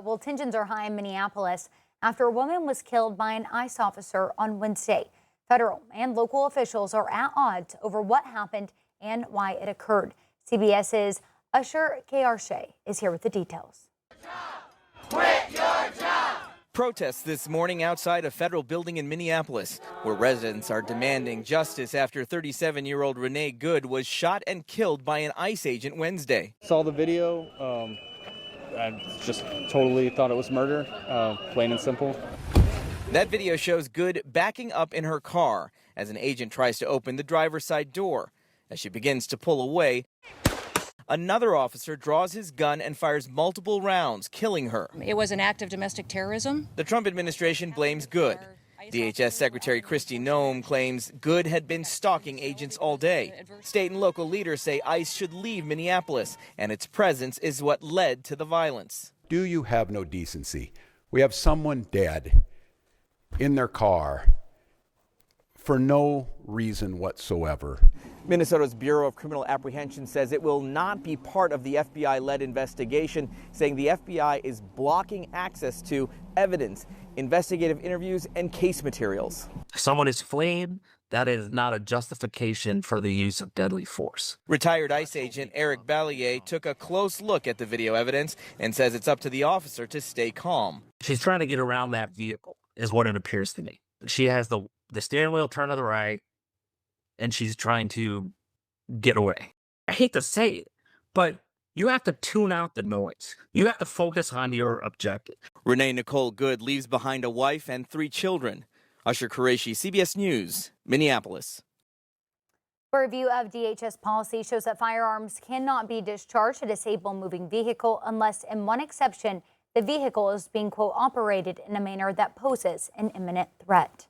Well, tensions are high in Minneapolis after a woman was killed by an ICE officer on Wednesday. Federal and local officials are at odds over what happened and why it occurred. CBS's Usher Kayarshe is here with the details. Quit your job! Protests this morning outside a federal building in Minneapolis, where residents are demanding justice after 37-year-old Renee Good was shot and killed by an ICE agent Wednesday. Saw the video. I just totally thought it was murder, plain and simple. That video shows Good backing up in her car as an agent tries to open the driver's side door. As she begins to pull away, another officer draws his gun and fires multiple rounds, killing her. It was an act of domestic terrorism. The Trump administration blames Good. DHS Secretary Kristi Noem claims Good had been stalking agents all day. State and local leaders say ICE should leave Minneapolis, and its presence is what led to the violence. Do you have no decency? We have someone dead in their car for no reason whatsoever. Minnesota's Bureau of Criminal Apprehension says it will not be part of the FBI-led investigation, saying the FBI is blocking access to evidence, investigative interviews, and case materials. Someone is fleeing. That is not a justification for the use of deadly force. Retired ICE agent Eric Ballier took a close look at the video evidence and says it's up to the officer to stay calm. She's trying to get around that vehicle, is what it appears to me. She has the steering wheel turned to the right, and she's trying to get away. I hate to say it, but you have to tune out the noise. You have to focus on your objective. Renee Nicole Good leaves behind a wife and 3 children. Usher Qureshi, CBS News, Minneapolis. A review of DHS policy shows that firearms cannot be discharged to disable a moving vehicle unless, in one exception, the vehicle is being, quote, operated in a manner that poses an imminent threat.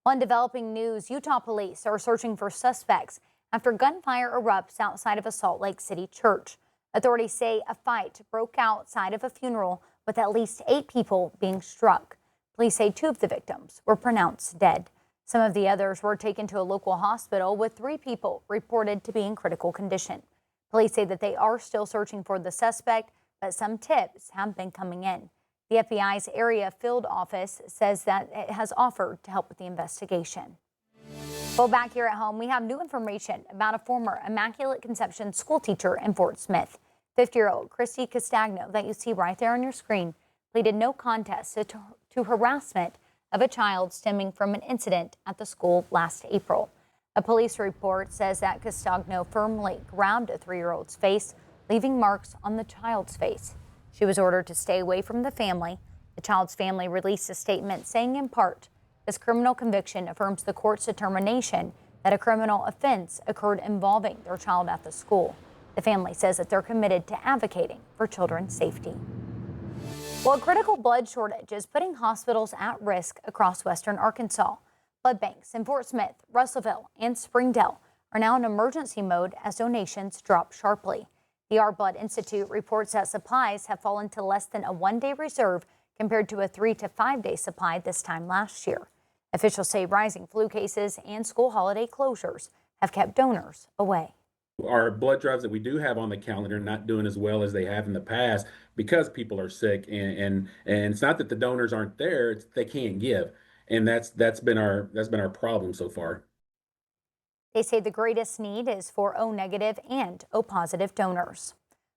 On developing news, Utah police are searching for suspects after gunfire erupts outside of a Salt Lake City church. Authorities say a fight broke outside of a funeral with at least 8 people being struck. Police say 2 of the victims were pronounced dead. Some of the others were taken to a local hospital with 3 people reported to be in critical condition. Police say that they are still searching for the suspect, but some tips have been coming in. The FBI's area field office says that it has offered to help with the investigation. Well, back here at home, we have new information about a former Immaculate Conception school teacher in Fort Smith. 50-year-old Christy Castagno, that you see right there on your screen, pleaded no contest to harassment of a child stemming from an incident at the school last April. A police report says that Castagno firmly grabbed a 3-year-old's face, leaving marks on the child's face. She was ordered to stay away from the family. The child's family released a statement saying, in part, this criminal conviction affirms the court's determination that a criminal offense occurred involving their child at the school. The family says that they're committed to advocating for children's safety. Well, a critical blood shortage is putting hospitals at risk across western Arkansas. Blood banks in Fort Smith, Russellville, and Springdale are now in emergency mode as donations drop sharply. The Our Blood Institute reports that supplies have fallen to less than a 1-day reserve compared to a 3 to 5-day supply this time last year. Officials say rising flu cases and school holiday closures have kept donors away. Our blood drives that we do have on the calendar are not doing as well as they have in the past because people are sick, and it's not that the donors aren't there, it's they can't give. And that's been our problem so far. They say the greatest need is for O negative and O positive donors.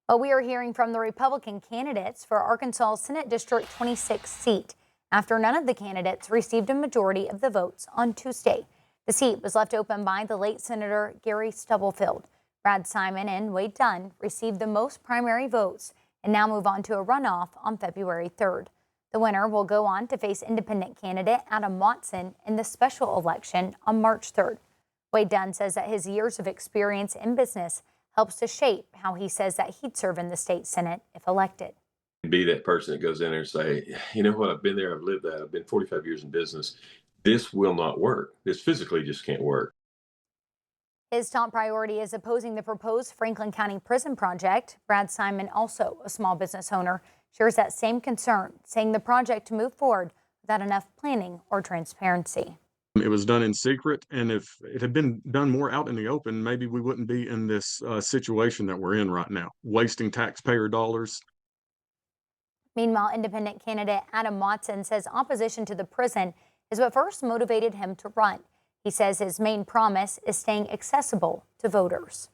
Well, we are hearing from the Republican candidates for Arkansas Senate District 26 seat after none of the candidates received a majority of the votes on Tuesday. The seat was left open by the late Senator Gary Stubblefield. Brad Simon and Wade Dunn received the most primary votes and now move on to a runoff on February 3rd. The winner will go on to face independent candidate Adam Watson in the special election on March 3rd. Wade Dunn says that his years of experience in business helps to shape how he says that he'd serve in the state Senate if elected. Be that person that goes in there and say, you know what, I've been there, I've lived that, I've been 45 years in business. This will not work. This physically just can't work. His top priority is opposing the proposed Franklin County prison project. Brad Simon, also a small business owner, shares that same concern, saying the project moved forward without enough planning or transparency. It was done in secret, and if it had been done more out in the open, maybe we wouldn't be in this situation that we're in right now, wasting taxpayer dollars. Meanwhile, independent candidate Adam Watson says opposition to the prison is what first motivated him to run. He says his main promise is staying accessible to voters.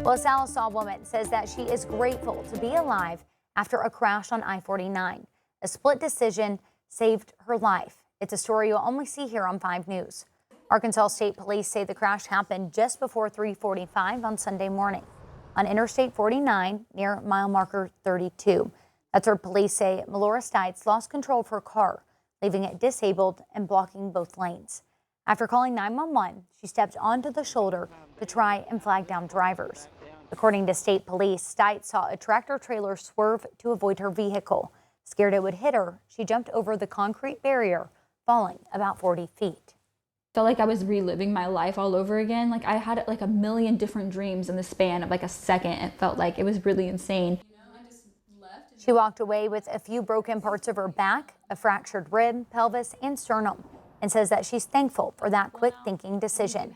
Well, a Sallisaw woman says that she is grateful to be alive after a crash on I-49. A split decision saved her life. It's a story you'll only see here on 5 News. Arkansas State Police say the crash happened just before 3:45 on Sunday morning on Interstate 49 near mile marker 32. That's where police say Melora Stites lost control of her car, leaving it disabled and blocking both lanes. After calling 911, she stepped onto the shoulder to try and flag down drivers. According to state police, Stites saw a tractor trailer swerve to avoid her vehicle. Scared it would hit her, she jumped over the concrete barrier, falling about 40 feet. Felt like I was reliving my life all over again. Like I had like a million different dreams in the span of like a second. It felt like it was really insane. She walked away with a few broken parts of her back, a fractured rib, pelvis, and sternum, and says that she's thankful for that quick thinking decision.